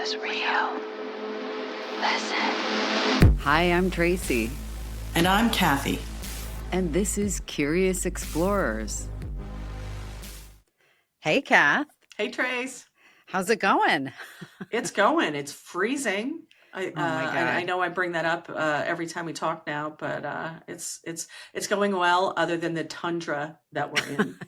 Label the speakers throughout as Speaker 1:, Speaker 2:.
Speaker 1: is real. Listen.
Speaker 2: Hi, I'm Traci.
Speaker 3: And I'm Kathy.
Speaker 2: And this is Curious Explorers. Hey, Kath.
Speaker 3: Hey, Trace.
Speaker 2: How's it going?
Speaker 3: It's going. It's freezing.
Speaker 2: Oh my God.
Speaker 3: I know I bring that up every time we talk now, but it's going well, other than the tundra that we're in.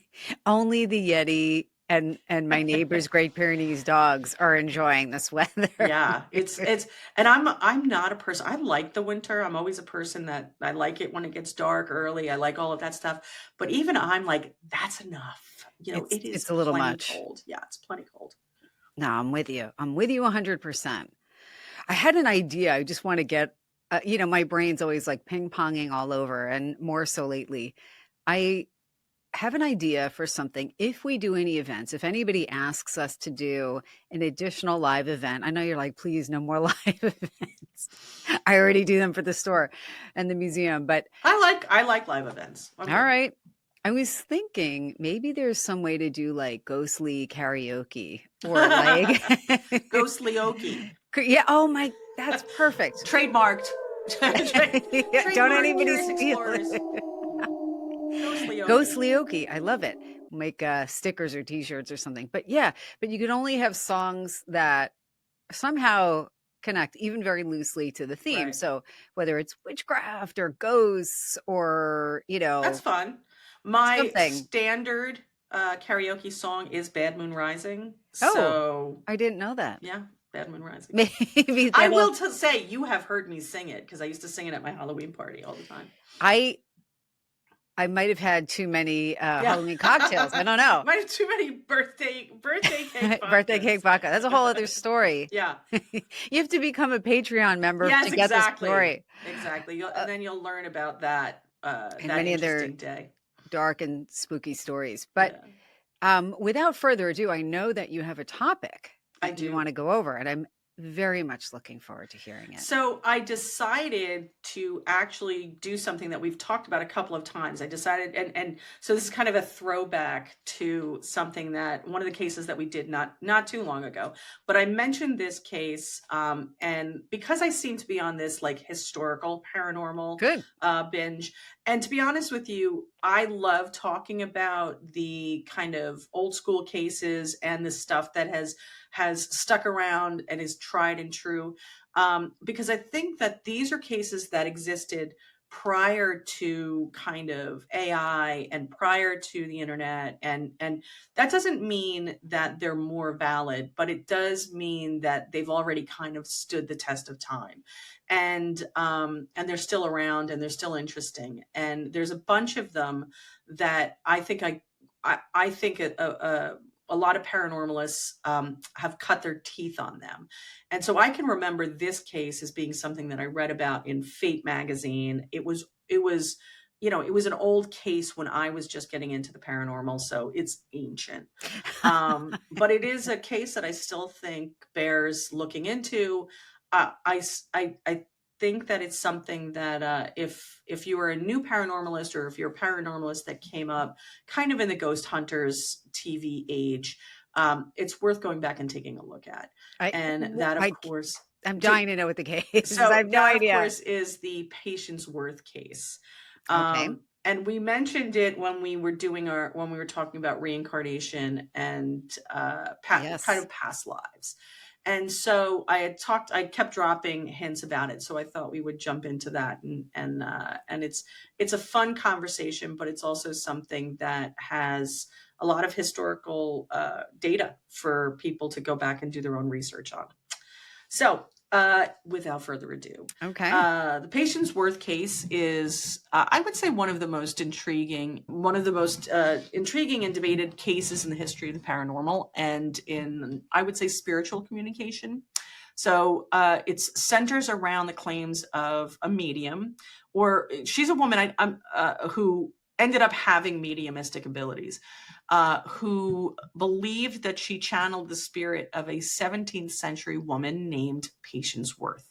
Speaker 2: Only the Yeti and my neighbor's Great Pyrenees dogs are enjoying this weather.
Speaker 3: Yeah, it's and I'm not a person. I like the winter. I'm always a person that I like it when it gets dark early. I like all of that stuff. But even I'm like, that's enough. You know,
Speaker 2: it's a little much.
Speaker 3: Cold. Yeah, it's plenty cold.
Speaker 2: No, I'm with you. I'm with you 100%. I had an idea. I just want to get, my brain's always like ping-ponging all over, and more so lately. I have an idea for something. If we do any events, if anybody asks us to do an additional live event, I know you're like, please, no more live events. I already do them for the store and the museum, but
Speaker 3: I like live events.
Speaker 2: Okay. All right. I was thinking maybe there's some way to do like ghostly karaoke or like
Speaker 3: ghostly-okie.
Speaker 2: Yeah. Oh my, that's perfect.
Speaker 3: Trademarked.
Speaker 2: Don't anybody steal it. Ghostly-okie. I love it. Make stickers or t-shirts or something. But yeah, but you can only have songs that somehow connect even very loosely to the theme. Right. So whether it's witchcraft or ghosts or,
Speaker 3: That's fun. My standard karaoke song is Bad Moon Rising. So
Speaker 2: I didn't know that.
Speaker 3: Yeah. Bad Moon Rising.
Speaker 2: Maybe
Speaker 3: I will say you have heard me sing it because I used to sing it at my Halloween party all the time.
Speaker 2: I might have had too many Halloween cocktails. I don't know.
Speaker 3: Might have too many birthday cake
Speaker 2: birthday cake vodka. That's a whole other story.
Speaker 3: Yeah.
Speaker 2: You have to become a Patreon member to get this story.
Speaker 3: Exactly. And then you'll learn about that
Speaker 2: and
Speaker 3: that
Speaker 2: many
Speaker 3: interesting
Speaker 2: other
Speaker 3: day.
Speaker 2: Dark and spooky stories. But without further ado, I know that you have a topic that you want to go over, and I'm very much looking forward to hearing it.
Speaker 3: So I decided to actually do something that we've talked about a couple of times. I decided, and so this is kind of a throwback to something that one of the cases that we did not too long ago, but I mentioned this case, and because I seem to be on this like historical paranormal binge, and to be honest with you, I love talking about the kind of old school cases and the stuff that has stuck around and is tried and true, because I think that these are cases that existed prior to kind of AI and prior to the internet, and that doesn't mean that they're more valid, but it does mean that they've already kind of stood the test of time, and they're still around and they're still interesting, and there's a bunch of them that I think a lot of paranormalists have cut their teeth on them. And so I can remember this case as being something that I read about in Fate magazine. It was an old case when I was just getting into the paranormal, so it's ancient. But it is a case that I still think bears looking into. I think that it's something that if you are a new paranormalist, or if you're a paranormalist that came up kind of in the Ghost Hunters TV age, it's worth going back and taking a look at.
Speaker 2: I'm dying to know what the case is.
Speaker 3: So
Speaker 2: I have no idea.
Speaker 3: Of course, is the Patience Worth case.
Speaker 2: Okay.
Speaker 3: And we mentioned it when we were talking about reincarnation and kind of past lives. And so I kept dropping hints about it. So I thought we would jump into that, and it's a fun conversation, but it's also something that has a lot of historical data for people to go back and do their own research on. So without further ado, the Patience Worth case is, I would say, one of the most intriguing and debated cases in the history of the paranormal and in, I would say, spiritual communication. So it centers around the claims of a medium, or she's a woman who ended up having mediumistic abilities, who believed that she channeled the spirit of a 17th century woman named Patience Worth.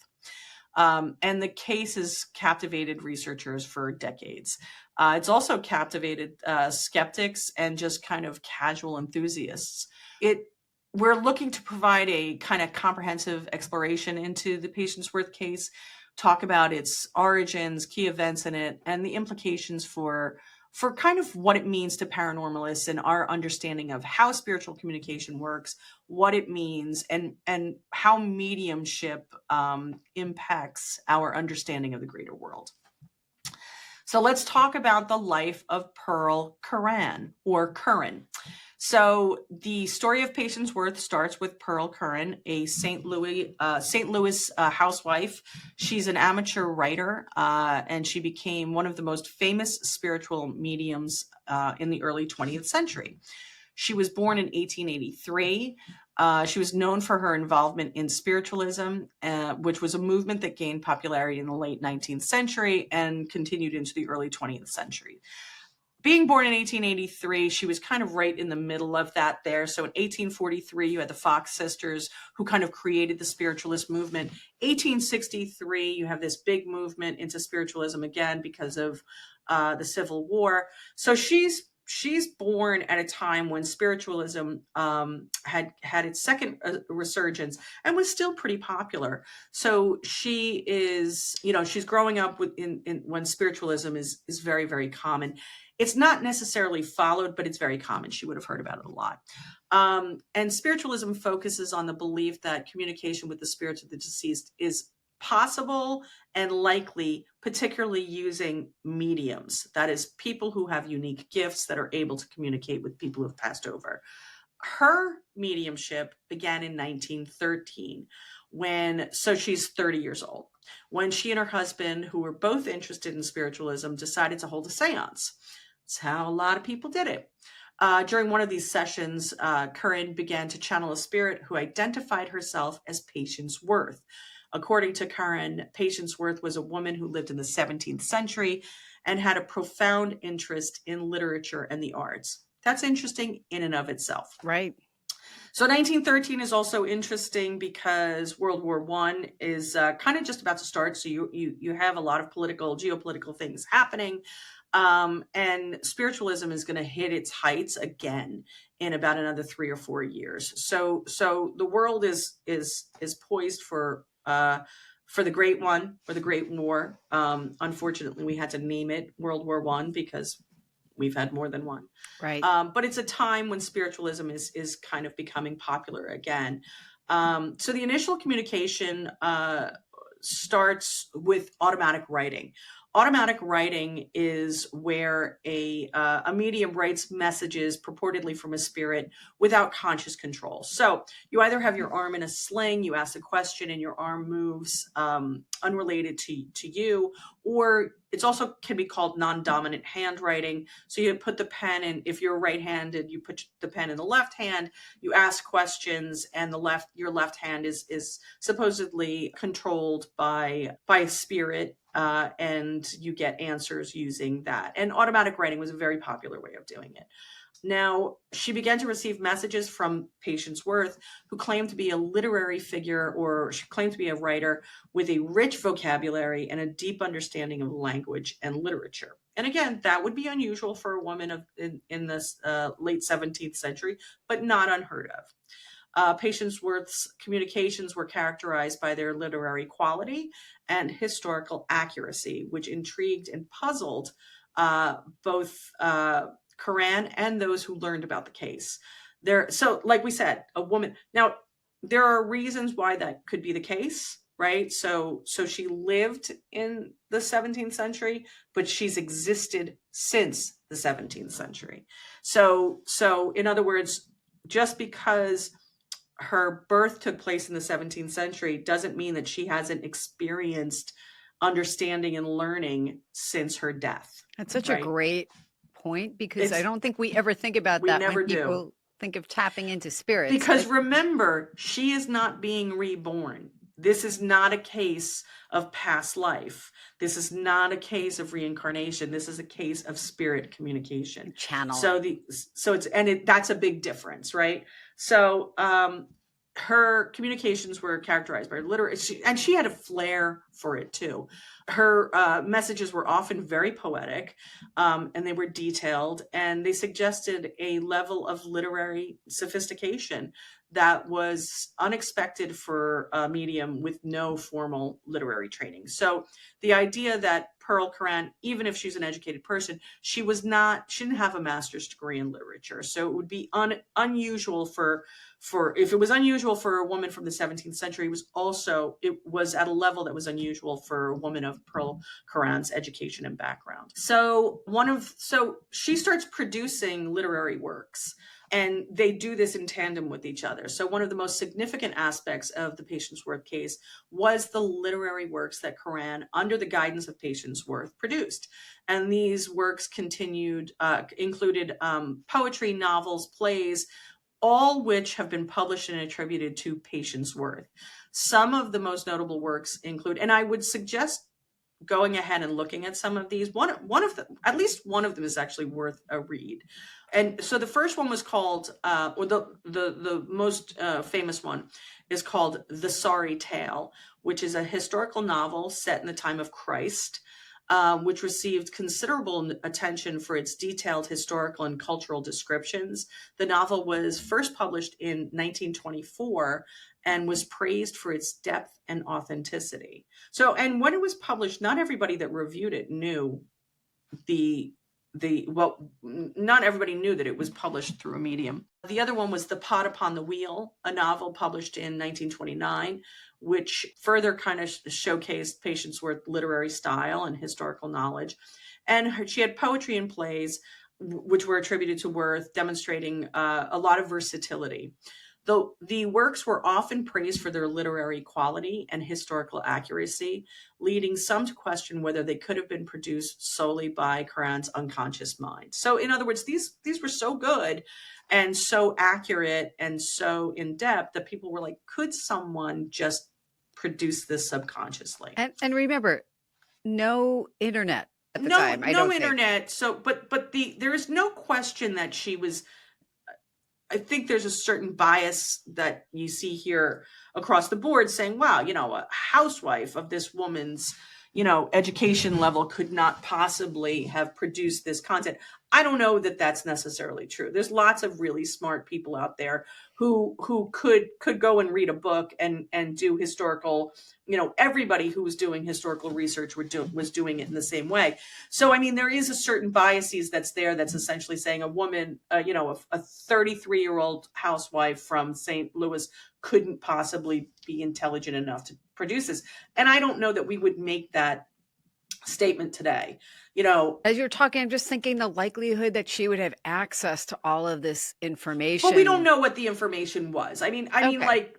Speaker 3: And the case has captivated researchers for decades. It's also captivated skeptics and just kind of casual enthusiasts. It we're looking to provide a kind of comprehensive exploration into the Patience Worth case, talk about its origins, key events in it, and the implications for kind of what it means to paranormalists and our understanding of how spiritual communication works, what it means, and how mediumship impacts our understanding of the greater world. So let's talk about the life of Pearl Curran, or Curran. So the story of Patience Worth starts with Pearl Curran, a St. Louis housewife. She's an amateur writer, and she became one of the most famous spiritual mediums in the early 20th century. She was born in 1883. She was known for her involvement in spiritualism, which was a movement that gained popularity in the late 19th century and continued into the early 20th century. Being born in 1883, she was kind of right in the middle of that there. So in 1843, you had the Fox sisters who kind of created the spiritualist movement. 1863, you have this big movement into spiritualism again because of the Civil War. So she's born at a time when spiritualism had its second resurgence and was still pretty popular. So she is, she's growing up when spiritualism is very, very common. It's not necessarily followed, but it's very common. She would have heard about it a lot. And spiritualism focuses on the belief that communication with the spirits of the deceased is possible and likely, particularly using mediums. That is, people who have unique gifts that are able to communicate with people who have passed over. Her mediumship began in 1913 so she's 30 years old, when she and her husband, who were both interested in spiritualism, decided to hold a seance. That's how a lot of people did it. During one of these sessions, Curran began to channel a spirit who identified herself as Patience Worth. According to Curran, Patience Worth was a woman who lived in the 17th century and had a profound interest in literature and the arts. That's interesting in and of itself.
Speaker 2: Right.
Speaker 3: So 1913 is also interesting because World War I is kind of just about to start. So you have a lot of geopolitical things happening. And spiritualism is going to hit its heights again in about another 3 or 4 years. So the world is poised for the Great One, or the Great War. Unfortunately, we had to name it World War I because we've had more than one.
Speaker 2: Right.
Speaker 3: But it's a time when spiritualism is kind of becoming popular again. So the initial communication starts with automatic writing. Automatic writing is where a medium writes messages purportedly from a spirit without conscious control. So you either have your arm in a sling, you ask a question and your arm moves unrelated to you, or it's also can be called non-dominant handwriting. So you put the pen in, if you're right-handed, you put the pen in the left hand, you ask questions, and your left hand is supposedly controlled by a spirit. And you get answers using that. And automatic writing was a very popular way of doing it. Now, she began to receive messages from Patience Worth, who claimed to be a literary figure, or she claimed to be a writer with a rich vocabulary and a deep understanding of language and literature. And again, that would be unusual for a woman in this late 17th century, but not unheard of. Patience Worth's communications were characterized by their literary quality and historical accuracy, which intrigued and puzzled both Curran and those who learned about the case. So, like we said, a woman. Now, there are reasons why that could be the case, right? So she lived in the 17th century, but she's existed since the 17th century. So in other words, just because her birth took place in the 17th century doesn't mean that she hasn't experienced understanding and learning since her death.
Speaker 2: That's such a great point, because I don't think we ever think about that when people think of tapping into spirits.
Speaker 3: Because remember, she is not being reborn. This is not a case of past life. This is not a case of reincarnation. This is a case of spirit communication.
Speaker 2: Channel.
Speaker 3: That's a big difference, right? So her communications were characterized by literacy, and she had a flair for it too. Her messages were often very poetic, and they were detailed, and they suggested a level of literary sophistication that was unexpected for a medium with no formal literary training. So the idea that Pearl Curran, even if she's an educated person, she didn't have a master's degree in literature. So it would be unusual for if it was unusual for a woman from the 17th century, it was at a level that was unusual for a woman of Pearl Curran's education and background. So she starts producing literary works, and they do this in tandem with each other. So one of the most significant aspects of the Patience Worth case was the literary works that Curran, under the guidance of Patience Worth, produced. And these works included poetry, novels, plays, all which have been published and attributed to Patience Worth. Some of the most notable works include, and I would suggest going ahead and looking at some of these. At least one of them is actually worth a read. And so the first one was called, or the most famous one is called The Sorry Tale, which is a historical novel set in the time of Christ, which received considerable attention for its detailed historical and cultural descriptions. The novel was first published in 1924 and was praised for its depth and authenticity. So, and when it was published, not everybody that reviewed it knew not everybody knew that it was published through a medium. The other one was The Pot Upon the Wheel, a novel published in 1929, which further kind of showcased Patience Worth's literary style and historical knowledge. And she had poetry and plays, which were attributed to Worth, demonstrating a lot of versatility. The works were often praised for their literary quality and historical accuracy, leading some to question whether they could have been produced solely by Curran's unconscious mind. So in other words, these were so good and so accurate and so in-depth that people were like, could someone just produce this subconsciously?
Speaker 2: And remember, no internet at the time.
Speaker 3: No internet. So, but there is no question that she was. I think there's a certain bias that you see here across the board saying, wow, a housewife of this woman's, education level could not possibly have produced this content. I don't know that that's necessarily true. There's lots of really smart people out there who could go and read a book and do historical, everybody who was doing historical research was doing it in the same way. So, I mean, there is a certain biases that's there that's essentially saying a woman, a 33-year-old housewife from St. Louis couldn't possibly be intelligent enough to produce this. And I don't know that we would make that statement today.
Speaker 2: As you're talking, I'm just thinking the likelihood that she would have access to all of this information.
Speaker 3: Well, we don't know what the information was. I mean,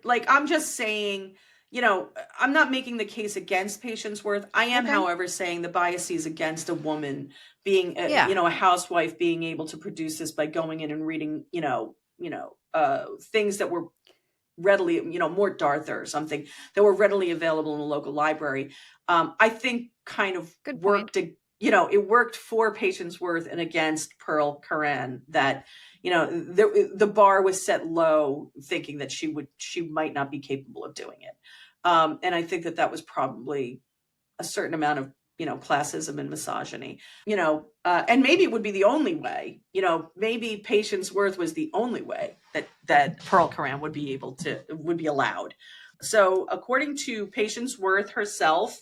Speaker 3: like I'm just saying, I'm not making the case against Patience Worth. I am, however, saying the biases against a woman being, a housewife being able to produce this by going in and reading, things that were readily, Mort Darther or something that were readily available in a local library. I think kind of worked to, it worked for Patience Worth and against Pearl Curran that, the bar was set low, thinking that she might not be capable of doing it. And I think that was probably a certain amount of, classism and misogyny, and maybe it would be the only way, maybe Patience Worth was the only way that Pearl Curran would be allowed. So according to Patience Worth herself,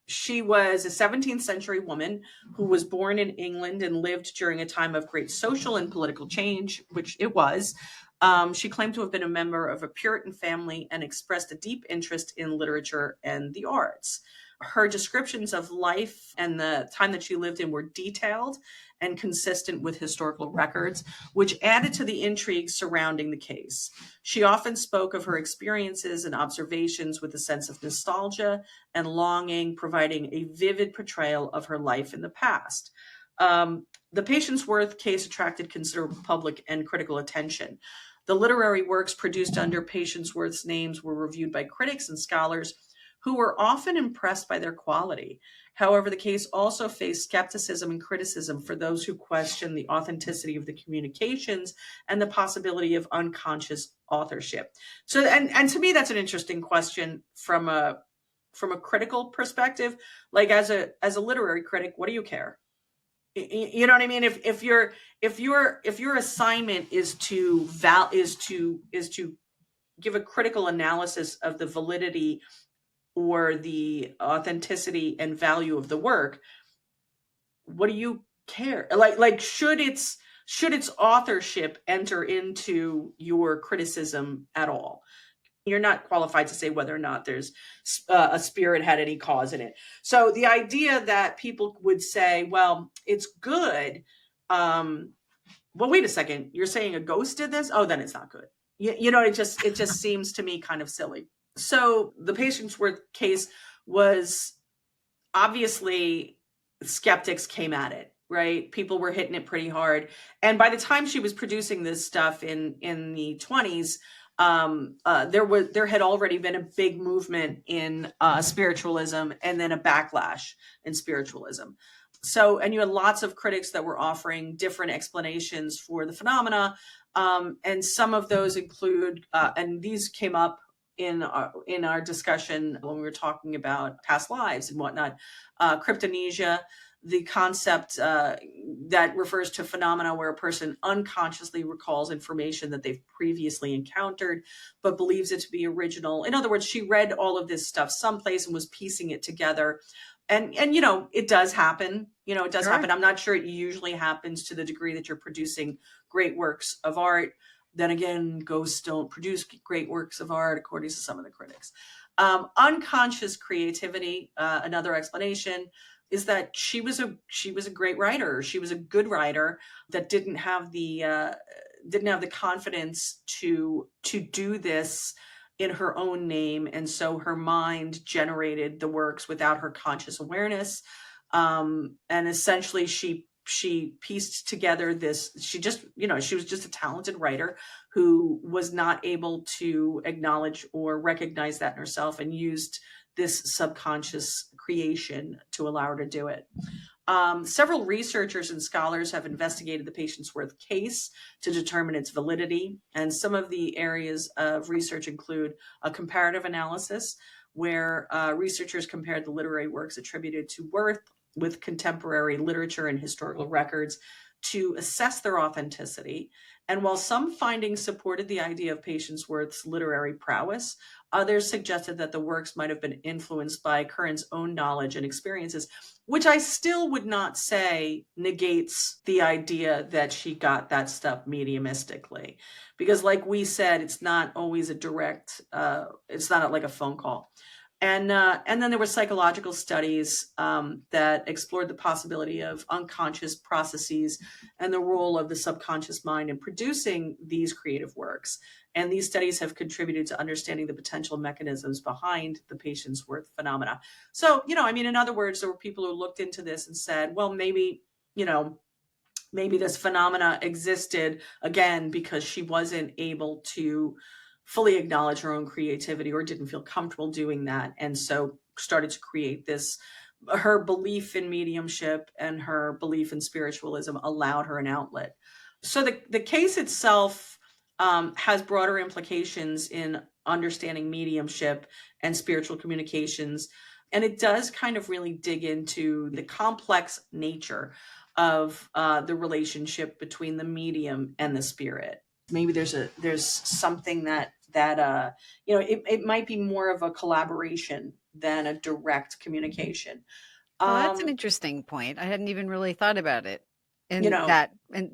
Speaker 3: she was a 17th century woman who was born in England and lived during a time of great social and political change, which it was. She claimed to have been a member of a Puritan family and expressed a deep interest in literature and the arts. Her descriptions of life and the time that she lived in were detailed and consistent with historical records, which added to the intrigue surrounding the case. She often spoke of her experiences and observations with a sense of nostalgia and longing, providing a vivid portrayal of her life in the past. The Patience Worth case attracted considerable public and critical attention. The literary works produced under Patience Worth's names were reviewed by critics and scholars who were often impressed by their quality. However, the case also faced skepticism and criticism for those who questioned the authenticity of the communications and the possibility of unconscious authorship. So, and to me, that's an interesting question from a critical perspective. Like as a literary critic, what do you care? You know what I mean? If your assignment is to give a critical analysis of the validity or the authenticity and value of the work, what do you care? Like should its authorship enter into your criticism at all? You're not qualified to say whether or not there's a spirit had any cause in it. So the idea that people would say, well, it's good. Well, wait a second. You're saying a ghost did this? Oh, then it's not good. You know, it just seems to me kind of silly. So the Patience Worth case was obviously, skeptics came at it, right? People were hitting it pretty hard. And by the time she was producing this stuff in the 20s, there had already been a big movement in spiritualism, and then a backlash in spiritualism. So, and you had lots of critics that were offering different explanations for the phenomena. And some of those include, and these came up in our discussion when we were talking about past lives and whatnot, cryptomnesia, the concept that refers to phenomena where a person unconsciously recalls information that they've previously encountered, but believes it to be original. In other words, she read all of this stuff someplace and was piecing it together. And you know, it does happen. You know, it does happen. I'm not sure it usually happens to the degree that you're producing great works of art. Then again, ghosts don't produce great works of art, according to some of the critics. Unconscious creativity, another explanation, is that she was a great writer. She was a good writer that didn't have the confidence to do this in her own name, and so her mind generated the works without her conscious awareness. And essentially, she pieced together this. She was just a talented writer who was not able to acknowledge or recognize that in herself, and used this subconscious creation to allow her to do it. Several researchers and scholars have investigated the Patience Worth case to determine its validity. And some of the areas of research include a comparative analysis, where researchers compared the literary works attributed to Worth with contemporary literature and historical records to assess their authenticity. And while some findings supported the idea of Patience Worth's literary prowess, others suggested that the works might have been influenced by Curran's own knowledge and experiences, which I still would not say negates the idea that she got that stuff mediumistically. Because like we said, it's not always a direct, it's not like a phone call. And then there were psychological studies that explored the possibility of unconscious processes and the role of the subconscious mind in producing these creative works. And these studies have contributed to understanding the potential mechanisms behind the Patience Worth phenomena. So, you know, I mean, in other words, there were people who looked into this and said, well, maybe this phenomena existed, again, because she wasn't able to fully acknowledge her own creativity or didn't feel comfortable doing that. And so started to create this. Her belief in mediumship and her belief in spiritualism allowed her an outlet. So the case itself has broader implications in understanding mediumship and spiritual communications. And it does kind of really dig into the complex nature of the relationship between the medium and the spirit. Maybe there's something that it might be more of a collaboration than a direct communication.
Speaker 2: Well, that's an interesting point. I hadn't even really thought about it. And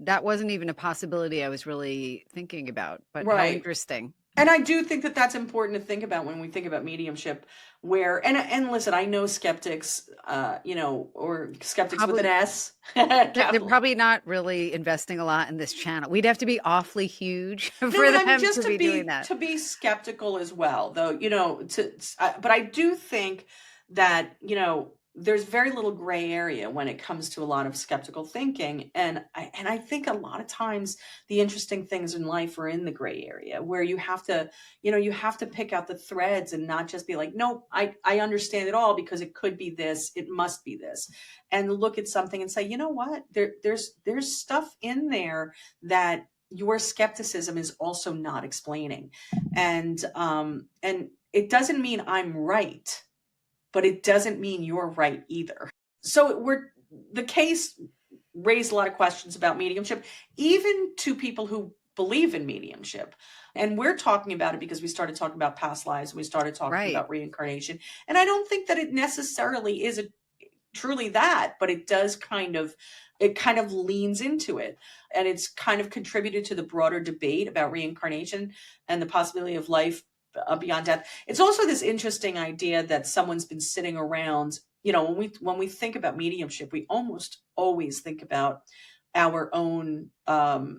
Speaker 2: that wasn't even a possibility I was really thinking about, but how interesting.
Speaker 3: And I do think that that's important to think about when we think about mediumship, where, and listen, I know skeptics, or skeptics probably, with an S.
Speaker 2: They're probably not really investing a lot in this channel. We'd have to be awfully huge for them to be doing that.
Speaker 3: To be skeptical as well, though, but I do think that, there's very little gray area when it comes to a lot of skeptical thinking. And I think a lot of times the interesting things in life are in the gray area, where you have to pick out the threads and not just be like, nope, I understand it all because it could be this, it must be this. And look at something and say, you know what, there's stuff in there that your skepticism is also not explaining. And it doesn't mean I'm right, but it doesn't mean you're right either. So the case raised a lot of questions about mediumship, even to people who believe in mediumship. And we're talking about it because we started talking about past lives. We started talking about reincarnation. And I don't think that it necessarily is truly that, but it does kind of leans into it. And it's kind of contributed to the broader debate about reincarnation and the possibility of life beyond death. It's also this interesting idea that someone's been sitting around, when we think about mediumship, we almost always think about our own loved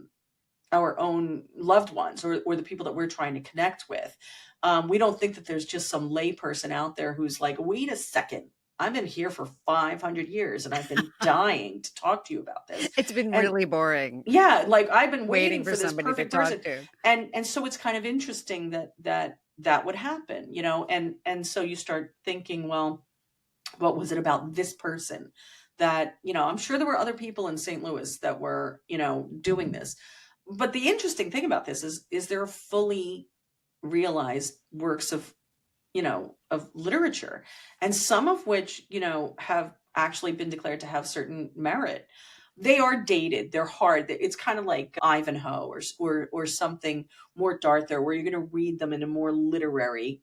Speaker 3: ones, or the people that we're trying to connect with. We don't think that there's just some lay person out there who's like, wait a second, I've been here for 500 years and I've been dying to talk to you about this.
Speaker 2: It's been really boring.
Speaker 3: Yeah. Like I've been waiting
Speaker 2: for
Speaker 3: this perfect person. And so it's kind of interesting that would happen, and so you start thinking, well, what was it about this person that, I'm sure there were other people in St. Louis that were, doing this. But the interesting thing about this is there are fully realized works of literature, and some of which, have actually been declared to have certain merit. They are dated. They're hard. It's kind of like Ivanhoe or something more Darther, where you're going to read them in a more literary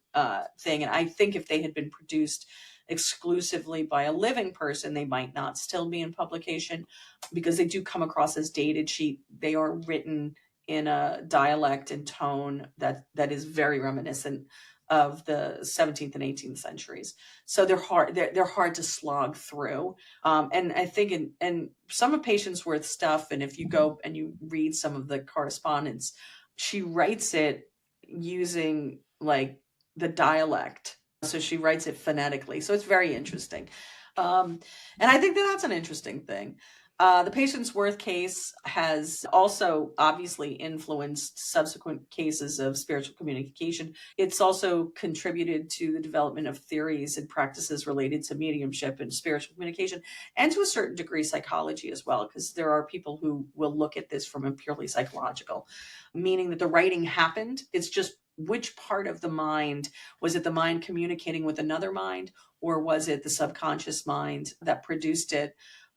Speaker 3: thing. And I think if they had been produced exclusively by a living person, they might not still be in publication, because they do come across as dated. They are written in a dialect and tone that is very reminiscent of the 17th and 18th centuries. So they're hard. They're hard to slog through. And I think in some of Patience-Worth's stuff, and if you go and you read some of the correspondence, she writes it using like the dialect. So she writes it phonetically. So it's very interesting. And I think that's an interesting thing. The Patience-Worth case has also obviously influenced subsequent cases of spiritual communication. It's also contributed to the development of theories and practices related to mediumship and spiritual communication, and to a certain degree psychology as well, because there are people who will look at this from a purely psychological, meaning that the writing happened. It's just which part of the mind, was it the mind communicating with another mind, or was it the subconscious mind that produced it?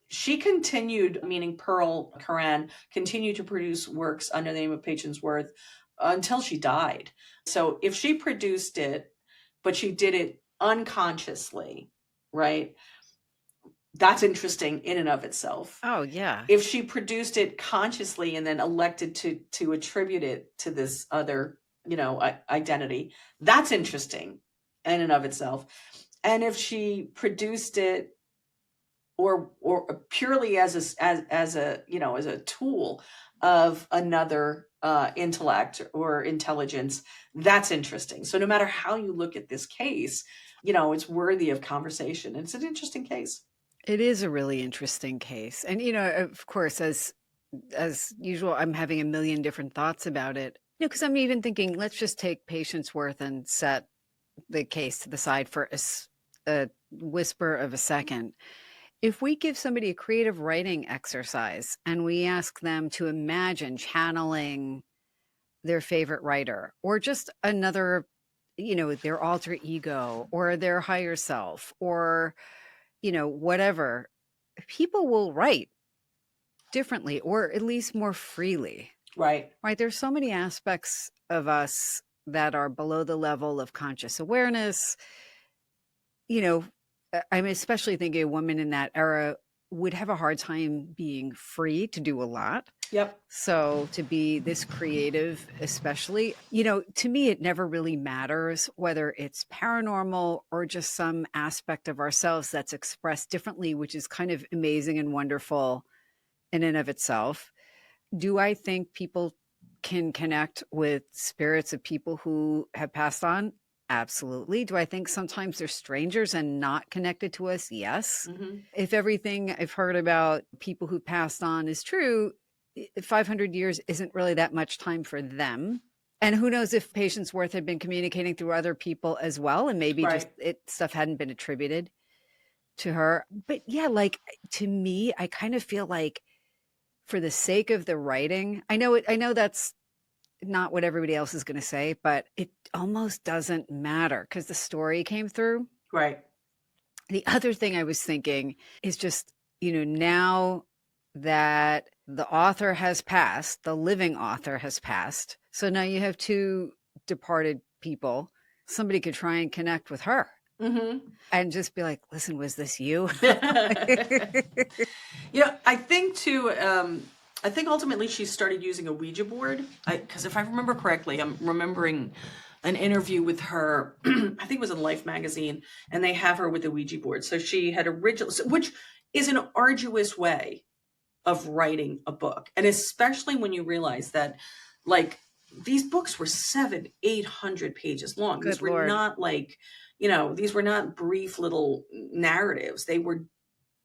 Speaker 3: She continued, meaning Pearl Curran, continued to produce works under the name of Patience-Worth until she died. So if she produced it, but she did it unconsciously, right? That's interesting in and of itself.
Speaker 2: Oh, yeah.
Speaker 3: If she produced it consciously and then elected to attribute it to this other, identity, that's interesting in and of itself. And if she produced it or purely as a tool of another intellect or intelligence, that's interesting. So no matter how you look at this case, it's worthy of conversation. It's an interesting case.
Speaker 2: It is a really interesting case. And, of course, as usual, I'm having a million different thoughts about it. Because I'm even thinking, let's just take Patience-Worth and set the case to the side for a whisper of a second. If we give somebody a creative writing exercise and we ask them to imagine channeling their favorite writer, or just another, their alter ego or their higher self, or, whatever, people will write differently, or at least more freely.
Speaker 3: Right.
Speaker 2: There's so many aspects of us that are below the level of conscious awareness. I'm especially thinking a woman in that era would have a hard time being free to do a lot.
Speaker 3: Yep.
Speaker 2: So to be this creative, especially, to me, it never really matters whether it's paranormal or just some aspect of ourselves that's expressed differently, which is kind of amazing and wonderful in and of itself. Do I think people can connect with spirits of people who have passed on? Absolutely. Do I think sometimes they're strangers and not connected to us? Yes.
Speaker 3: Mm-hmm.
Speaker 2: If everything I've heard about people who passed on is true, 500 years isn't really that much time for them. And who knows if Patience-Worth had been communicating through other people as well, and maybe just stuff hadn't been attributed to her. But yeah, to me, I kind of feel like, for the sake of the writing, I know that's not what everybody else is going to say, but it almost doesn't matter because the story came through.
Speaker 3: Right.
Speaker 2: The other thing I was thinking is just, now that the author has passed, the living author has passed. So now you have two departed people. Somebody could try and connect with her.
Speaker 3: Mm-hmm.
Speaker 2: And just be like, listen, was this you?
Speaker 3: I think too, I think ultimately she started using a Ouija board. Because if I remember correctly, I'm remembering an interview with her, I think it was in Life magazine, and they have her with a Ouija board. So she had which is an arduous way of writing a book. And especially when you realize that, like, these books were 700-800 pages long.
Speaker 2: Good
Speaker 3: These were
Speaker 2: Lord.
Speaker 3: not like, these were not brief little narratives. They were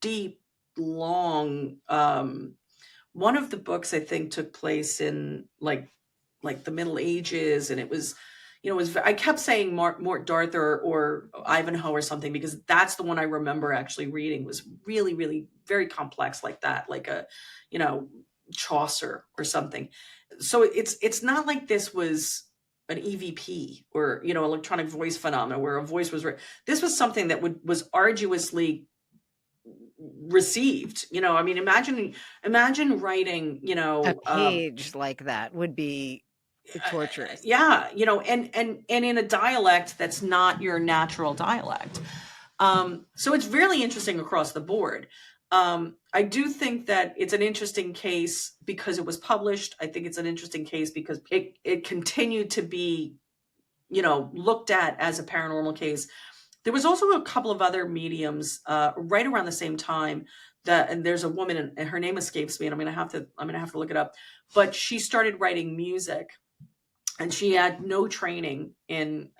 Speaker 3: deep, long. One of the books I think took place in like the Middle Ages, and it was, I kept saying Mort Darth or Ivanhoe or something, because that's the one I remember actually reading, was really, really very complex like that, like a, Chaucer or something. So it's not like this was an EVP or, electronic voice phenomena where a voice was this was something that was arduously received. I mean, imagine writing,
Speaker 2: A page like that would be torturous.
Speaker 3: Yeah, and in a dialect that's not your natural dialect. So it's really interesting across the board. I do think that it's an interesting case because it was published. I think it's an interesting case because it continued to be, looked at as a paranormal case. There was also a couple of other mediums right around the same time and there's a woman, and her name escapes me, and I'm gonna have to look it up. But she started writing music, and she had no training in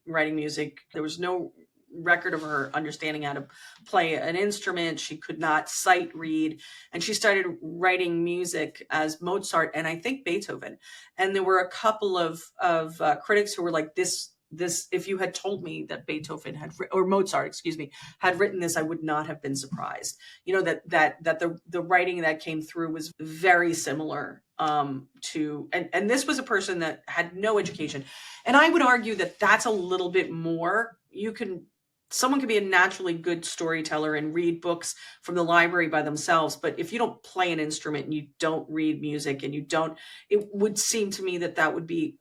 Speaker 3: writing music. There was no record of her understanding how to play an instrument. She could not sight read, and she started writing music as Mozart and I think Beethoven. And there were a couple of critics who were like, this if you had told me that Beethoven or Mozart, excuse me, had written this, I would not have been surprised. That the writing that came through was very similar to, and this was a person that had no education. And I would argue that that's a little bit more. Someone can be a naturally good storyteller and read books from the library by themselves, but if you don't play an instrument and you don't read music and it would seem to me that would be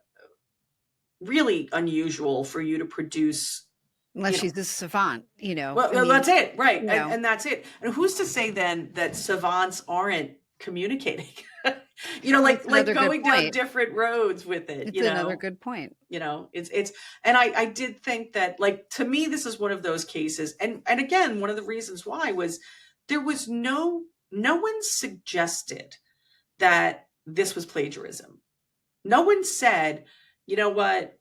Speaker 3: really unusual for you to produce.
Speaker 2: Unless she's a savant,
Speaker 3: Well, that's it, right?
Speaker 2: No.
Speaker 3: And that's it. And who's to say then that savants aren't communicating? Like going down different roads with it.
Speaker 2: It's another good point.
Speaker 3: It's and I did think that, like, to me, this is one of those cases. And again, one of the reasons why was there was no one suggested that this was plagiarism. No one said, you know what,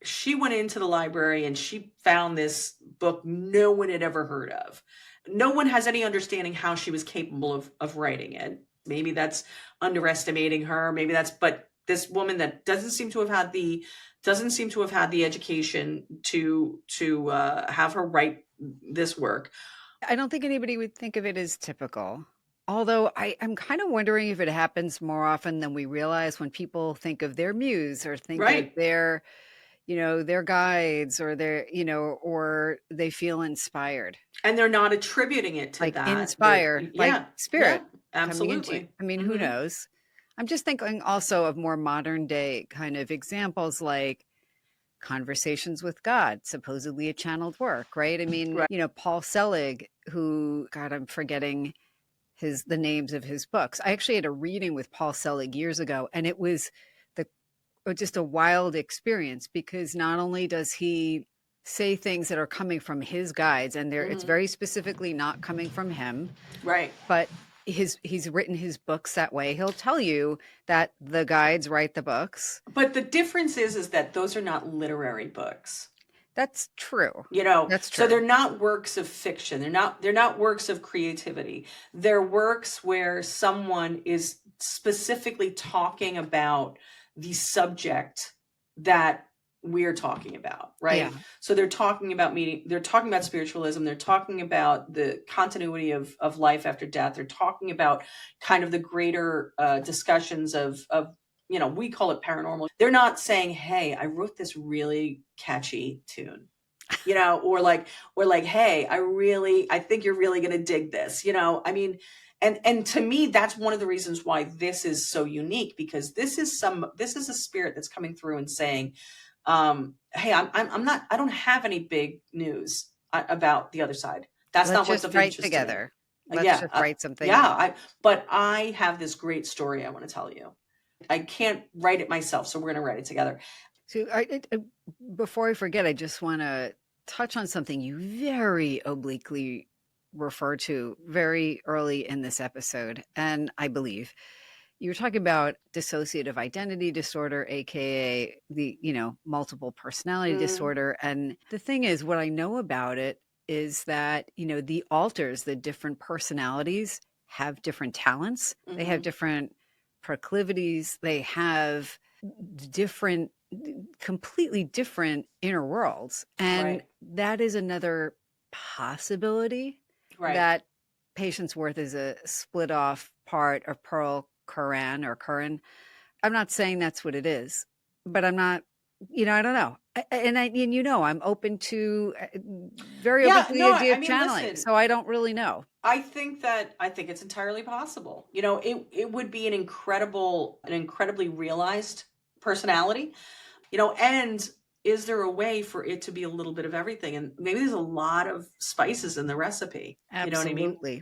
Speaker 3: she went into the library and she found this book no one had ever heard of. No one has any understanding how she was capable of writing it. Maybe that's underestimating her. But this woman that doesn't seem to have had the education to have her write this work.
Speaker 2: I don't think anybody would think of it as typical. Although I'm kind of wondering if it happens more often than we realize when people think of their muse or think of their, their guides or their, or they feel inspired.
Speaker 3: And they're not attributing it to
Speaker 2: like
Speaker 3: that.
Speaker 2: Inspired, like spirit.
Speaker 3: Yeah, absolutely.
Speaker 2: I mean, who knows? I'm just thinking also of more modern day kind of examples like conversations with God, supposedly a channeled work, right? I mean, Paul Selig, who, God, I'm forgetting the names of his books. I actually had a reading with Paul Selig years ago, and it was just a wild experience because not only does he say things that are coming from his guides, and it's very specifically not coming from him,
Speaker 3: right?
Speaker 2: But he's written his books that way. He'll tell you that the guides write the books,
Speaker 3: but the difference is that those are not literary books.
Speaker 2: That's true.
Speaker 3: That's true. So they're not works of fiction. They're not works of creativity. They're works where someone is specifically talking about the subject that we're talking about, right? Yeah. So they're talking about they're talking about spiritualism. They're talking about the continuity of life after death. They're talking about kind of the greater discussions of we call it paranormal. They're not saying, hey, I wrote this really catchy tune, or like, hey, I think you're really going to dig this. I mean, And to me, that's one of the reasons why this is so unique, because this is a spirit that's coming through and saying, hey, I don't have any big news about the other side. That's
Speaker 2: Let's
Speaker 3: not what's
Speaker 2: just
Speaker 3: of
Speaker 2: write
Speaker 3: interest to me.
Speaker 2: together. Let's just write something.
Speaker 3: But I have this great story I want to tell you. I can't write it myself, so we're going to write it together.
Speaker 2: So before I forget, I just want to touch on something you very obliquely referred to very early in this episode. And I believe you were talking about dissociative identity disorder, aka the, multiple personality disorder. And the thing is, what I know about it is that, the alters, the different personalities have different talents. They have different proclivities. They have different, completely different inner worlds. And that is another possibility that Patience Worth is a split off part of Pearl Curran or Curran. I'm not saying that's what it is, but I'm not, I don't know. And I'm open to, very open to the idea of channeling. Listen, so I don't really know.
Speaker 3: I think it's entirely possible. It would be an incredibly realized personality, and is there a way for it to be a little bit of everything? And maybe there's a lot of spices in the recipe.
Speaker 2: Absolutely.
Speaker 3: You know what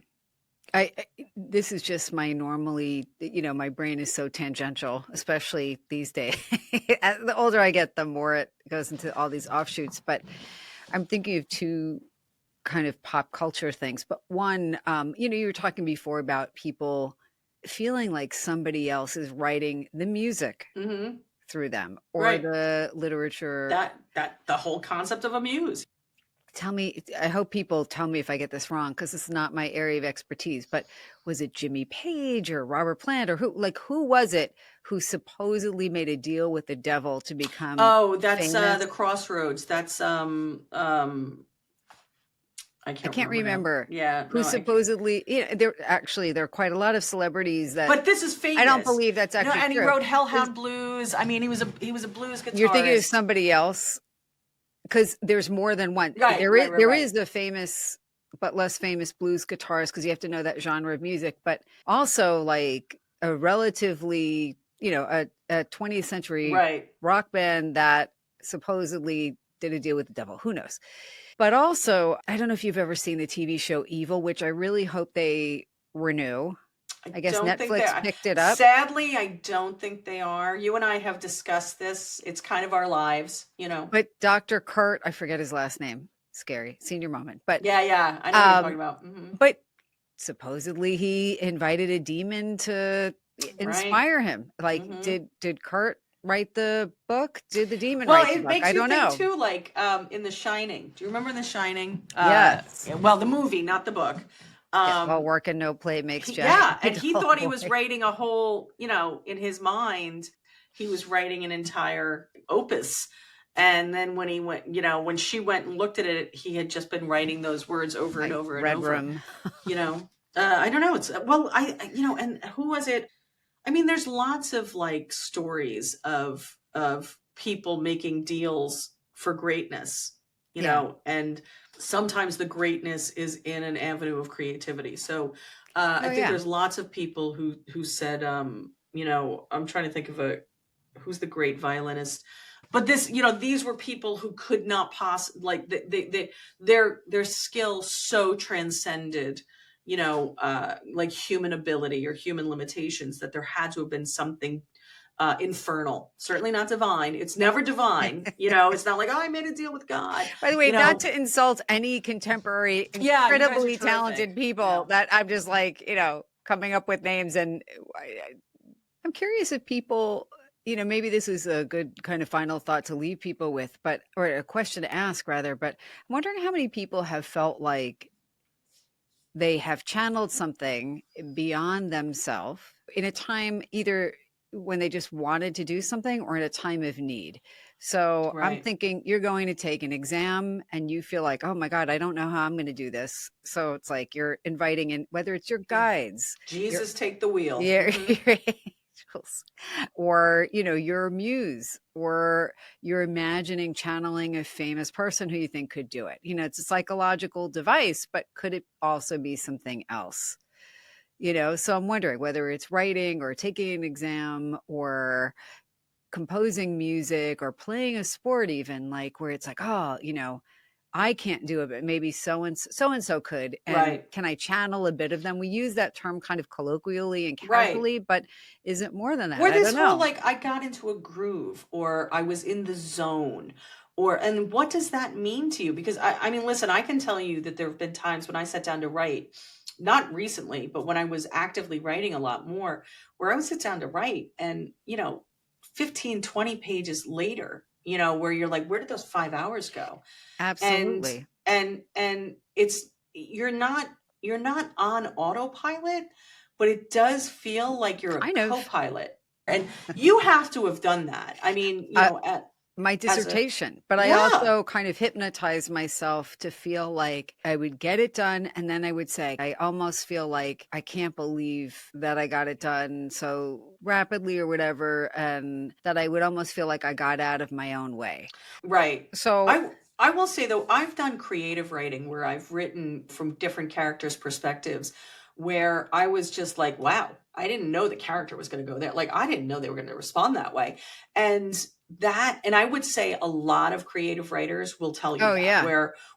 Speaker 3: I mean?
Speaker 2: This is just my normally, my brain is so tangential, especially these days. The older I get, the more it goes into all these offshoots. But I'm thinking of two kind of pop culture things. But one, you were talking before about people feeling like somebody else is writing the music through them, or the literature.
Speaker 3: That the whole concept of a muse.
Speaker 2: Tell me, I hope people tell me if I get this wrong, because it's not my area of expertise, but was it Jimmy Page or Robert Plant, or who was it who supposedly made a deal with the devil to become
Speaker 3: that's
Speaker 2: famous?
Speaker 3: The Crossroads. That's I can't remember.
Speaker 2: Yeah. Who supposedly, there are quite a lot of celebrities that.
Speaker 3: But this is famous.
Speaker 2: I don't believe that's actually true.
Speaker 3: And he wrote Hellhound Blues. I mean, he was a blues guitarist.
Speaker 2: You're thinking of somebody else? Because there's more than one. There is the famous but less famous blues guitarist, because you have to know that genre of music, but also like a relatively, a 20th century rock band that supposedly did a deal with the devil. Who knows? But also, I don't know if you've ever seen the TV show Evil, which I really hope they renew. I guess Netflix picked it up.
Speaker 3: Sadly, I don't think they are. You and I have discussed this. It's kind of our lives,
Speaker 2: But Dr. Kurt, I forget his last name. Scary. Senior moment. But
Speaker 3: yeah, I know what you're talking about.
Speaker 2: But supposedly he invited a demon to inspire him. Like, did Kurt write the book? Did the demon write the book?
Speaker 3: Makes
Speaker 2: I don't
Speaker 3: you
Speaker 2: know.
Speaker 3: think too, like in The Shining. Do you remember in The Shining?
Speaker 2: Yes.
Speaker 3: Well, the movie, not the book.
Speaker 2: Work and no play makes Jack.
Speaker 3: Yeah, and he thought he was writing a whole, in his mind, he was writing an entire opus. And then when he went, when she went and looked at it, he had just been writing those words over and over and over.
Speaker 2: Room.
Speaker 3: I don't know. It's and who was it? I mean, there's lots of like stories of people making deals for greatness, and sometimes the greatness is in an avenue of creativity. So I think there's lots of people who said, I'm trying to think of who's the great violinist. But these were people who could not possibly, like their skill so transcended, like human ability or human limitations, that there had to have been something infernal, certainly not divine. It's never divine. It's not like, I made a deal with God.
Speaker 2: By the way, not to insult any contemporary, incredibly talented people that I'm just like, coming up with names. And I'm curious if people, maybe this is a good kind of final thought to leave people with, or a question to ask rather, but I'm wondering how many people have felt like they have channeled something beyond themselves in a time either when they just wanted to do something or in a time of need. So I'm thinking you're going to take an exam and you feel like, oh my God, I don't know how I'm going to do this. So it's like you're inviting in, whether it's your guides.
Speaker 3: Jesus, take the wheel.
Speaker 2: Your angels, or, your muse, or you're imagining channeling a famous person who you think could do it. It's a psychological device, but could it also be something else? So I'm wondering whether it's writing or taking an exam or composing music or playing a sport, even like where it's like, oh, I can't do it, but maybe so and so could. And
Speaker 3: Right.
Speaker 2: can I channel a bit of them? We use that term kind of colloquially and
Speaker 3: Right.
Speaker 2: casually, but is it more than that?
Speaker 3: Or
Speaker 2: I
Speaker 3: this
Speaker 2: don't
Speaker 3: whole
Speaker 2: know.
Speaker 3: like I got into a groove or I was in the zone or and what does that mean to you? Because I mean listen, I can tell you that there have been times when I sat down to write, not recently, but when I was actively writing a lot more, where I would sit down to write and 15, 20 pages later, where you're like, where did those 5 hours go? And
Speaker 2: Absolutely.
Speaker 3: and it's you're not on autopilot, but it does feel like you're a
Speaker 2: Kind of.
Speaker 3: co-pilot. And you have to have done that. I mean,
Speaker 2: Uh, my
Speaker 3: as a
Speaker 2: dissertation, but I
Speaker 3: yeah,
Speaker 2: also kind of hypnotized myself to feel like I would get it done. And then I would say, I almost feel like I can't believe that I got it done so rapidly or whatever. And that I would almost feel like I got out of my own way.
Speaker 3: right.
Speaker 2: So,
Speaker 3: I will say though, I've done creative writing where I've written from different characters' perspectives, where I was just like, wow, I didn't know the character was going to go there. Like I didn't know they were going to respond that way. And I would say a lot of creative writers will tell you
Speaker 2: oh,
Speaker 3: that,
Speaker 2: yeah.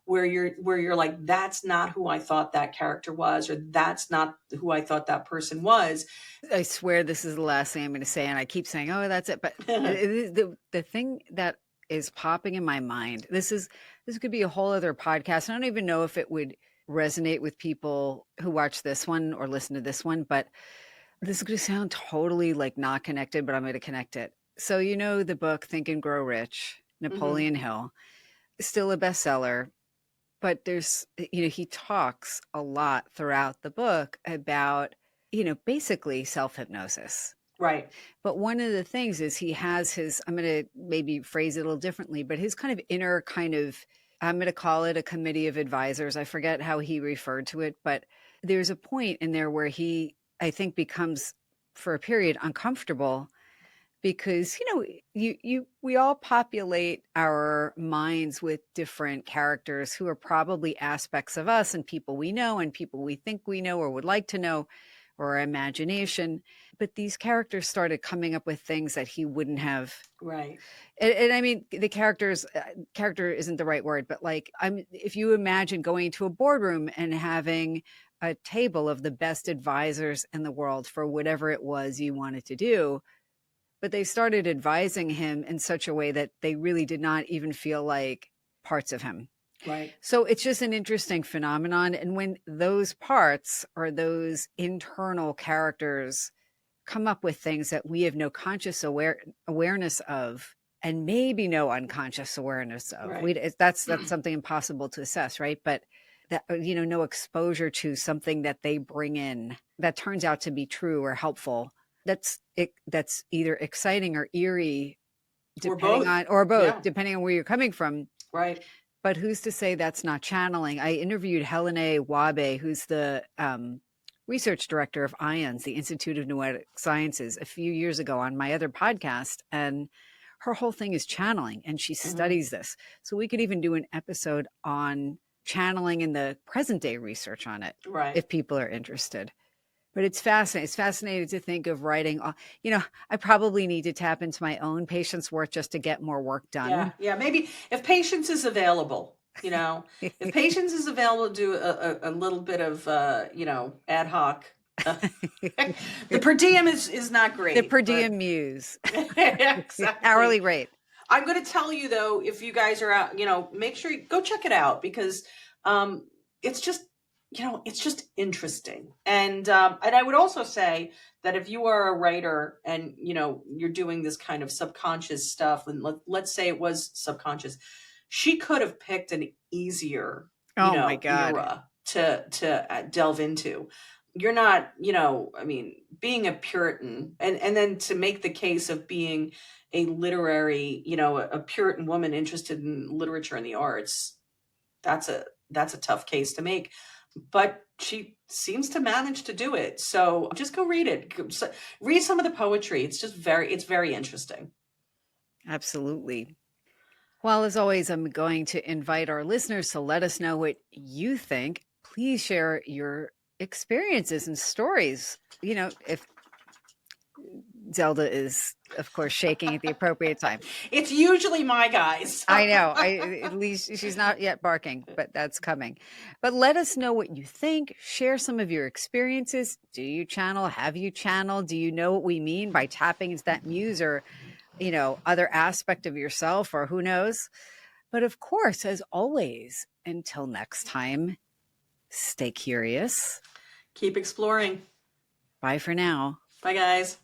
Speaker 3: where you're like, that's not who I thought that character was, or that's not who I thought that person was.
Speaker 2: I swear this is the last thing I'm going to say, and I keep saying, "Oh, that's it." But the thing that is popping in my mind. This could be a whole other podcast. I don't even know if it would resonate with people who watch this one or listen to this one, but this is going to sound totally like not connected, but I'm going to connect it. So the book Think and Grow Rich,
Speaker 3: Hmm.
Speaker 2: Napoleon Hill, still a bestseller, but he talks a lot throughout the book about basically self-hypnosis.
Speaker 3: Right.
Speaker 2: But one of the things is he has his, I'm going to maybe phrase it a little differently, but his kind of inner kind of, I'm going to call it a committee of advisors. I forget how he referred to it, but there's a point in there where he, I think, becomes for a period uncomfortable because we all populate our minds with different characters who are probably aspects of us and people we know and people we think we know or would like to know, or our imagination. But these characters started coming up with things that he wouldn't have.
Speaker 3: Right.
Speaker 2: And I mean, the character isn't the right word, but like, if you imagine going to a boardroom and having a table of the best advisors in the world for whatever it was you wanted to do, but they started advising him in such a way that they really did not even feel like parts of him.
Speaker 3: Right.
Speaker 2: So it's just an interesting phenomenon. And when those parts or those internal characters come up with things that we have no conscious awareness of, and maybe no unconscious awareness of,
Speaker 3: Right.
Speaker 2: That's something impossible to assess, right? But that, no exposure to something that they bring in that turns out to be true or helpful. That's either exciting or eerie,
Speaker 3: Or both.
Speaker 2: or both,
Speaker 3: Yeah.
Speaker 2: depending on where you're coming from.
Speaker 3: Right.
Speaker 2: But who's to say that's not channeling? I interviewed Helene Wabe, who's the research director of IONS, the Institute of Noetic Sciences, a few years ago on my other podcast. And her whole thing is channeling, and she
Speaker 3: Hmm.
Speaker 2: studies this. So we could even do an episode on channeling and the present day research on it
Speaker 3: Right.
Speaker 2: if people are interested. But it's fascinating. It's fascinating to think of writing. I probably need to tap into my own patience worth just to get more work
Speaker 3: Yeah.
Speaker 2: done.
Speaker 3: Yeah. Maybe if patience is available, if patience is available to do a little bit of, ad hoc. The per diem is not
Speaker 2: The
Speaker 3: great,
Speaker 2: per
Speaker 3: but
Speaker 2: diem muse,
Speaker 3: exactly.
Speaker 2: hourly rate.
Speaker 3: I'm going to tell you though, if you guys are out, make sure you go check it out because um, it's just, it's just interesting. And I would also say that if you are a writer and you're doing this kind of subconscious stuff, and let's say it was subconscious, she could have picked an easier,
Speaker 2: Oh my God.
Speaker 3: era to delve into. You're not, I mean, being a Puritan, and then to make the case of being a literary, a Puritan woman interested in literature and the arts, that's a tough case to make. But she seems to manage to do it. So just go read it. Read some of the poetry. It's very interesting.
Speaker 2: Absolutely. Well, as always, I'm going to invite our listeners to let us know what you think. Please share your experiences and stories. You know, if Zelda is, of course, shaking at the appropriate time.
Speaker 3: It's usually my guys.
Speaker 2: I know. At least she's not yet barking, but that's coming. But let us know what you think. Share some of your experiences. Do you channel? Have you channeled? Do you know what we mean by tapping into that muse or, you know, other aspect of yourself, or who knows? But of course, as always, until next time, stay curious.
Speaker 3: Keep exploring.
Speaker 2: Bye for now.
Speaker 3: Bye, guys.